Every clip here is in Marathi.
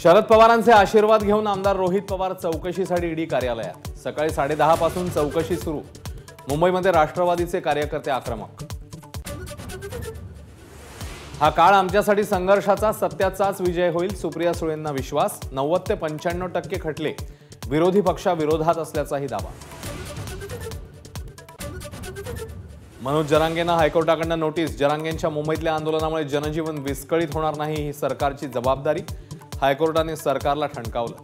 शरद पवारांचे आशीर्वाद घेऊन आमदार रोहित पवार चौकशीसाठी ईडी कार्यालयात। सकाळी 10:30 पासून चौकशी सुरू। मुंबईमध्ये राष्ट्रवादीचे कार्यकर्ते आक्रमक। हा काळ आमच्यासाठी संघर्षाचा, सत्याचाच विजय होईल, सुप्रिया सुळेंना विश्वास। 90 ते 95% खटले विरोधी पक्षाविरोधात असल्याचाही दावा। मनोज जरांगेंना हायकोर्टाकडून नोटीस। जरांगेंच्या मुंबईतल्या आंदोलनामुळे जनजीवन विस्कळीत होणार नाही, ही सरकारची जबाबदारी। हायकोर्टाने सरकारला ठणकावलं।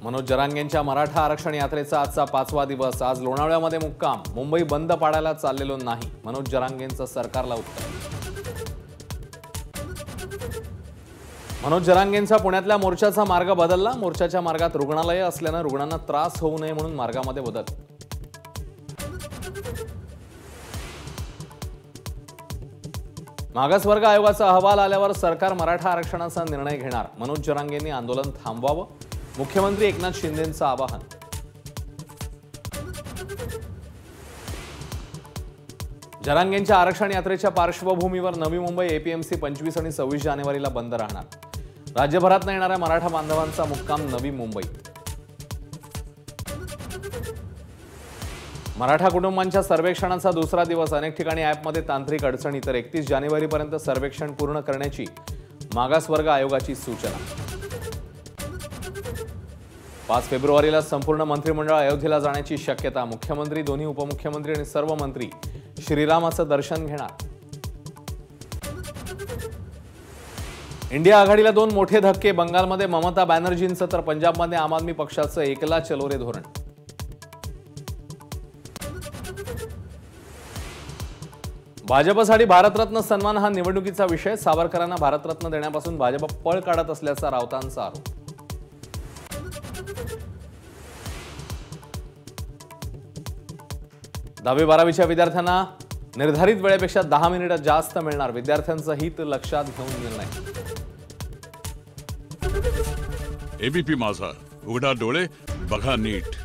मनोज जरांगेंच्या मराठा आरक्षण यात्रेचा आजचा 5वा दिवस। आज लोणावळ्यामध्ये मुक्काम। मुंबई बंद पाडायला चाललेलो नाही, मनोज जरांगेंचं सरकारला उत्तर। मनोज जरांगेंचा पुण्यातल्या मोर्चाचा मार्ग बदलला। मोर्चाच्या मार्गात रुग्णालये असल्यानं रुग्णांना त्रास होऊ नये म्हणून मार्गामध्ये बदल। मागासवर्ग आयोगाचा अहवाल आल्यावर सरकार मराठा आरक्षणाचा निर्णय घेणार। मनोज जरांगेंनी आंदोलन थांबवावं, मुख्यमंत्री एकनाथ शिंदेंचं आवाहन। जरांगेंच्या आरक्षण यात्रेच्या पार्श्वभूमीवर नवी मुंबई एपीएमसी 25 आणि 26 जानेवारीला बंद राहणार। राज्यभरात येणाऱ्या मराठा बांधवांचा मुक्काम नवी मुंबईत। मराठा कुटुंबांच्या सर्वेक्षणाचा दुसरा दिवस। अनेक ठिकाणी ॲपमध्ये तांत्रिक अडचणी, तर 31 जानेवारीपर्यंत सर्वेक्षण पूर्ण करण्याची मागासवर्ग आयोगाची सूचना। 5 फेब्रुवारीला संपूर्ण मंत्रिमंडळ अयोध्येला जाण्याची शक्यता। मुख्यमंत्री, दोन्ही उपमुख्यमंत्री आणि सर्व मंत्री श्रीरामाचं दर्शन घेणार। इंडिया आघाडीला 2 मोठे धक्के। बंगालमध्ये ममता बॅनर्जींचं तर पंजाबमध्ये आम आदमी पक्षाचं एकला चलो रे धोरण। भाजपसाठी भारतरत्न सन्मान हा निवडणुकीचा विषय। सावरकरांना भारतरत्न देण्यापासून भाजप पळ काढत असल्याचा राऊतांचा आरोप। 10वी-12वीच्या विद्यार्थ्यांना निर्धारित वेळेपेक्षा 10 मिनिटं जास्त मिळणार। विद्यार्थ्यांचं हित लक्षात घेऊन निर्णय। एबीपी माझा, उघडा डोळे बघा नीट।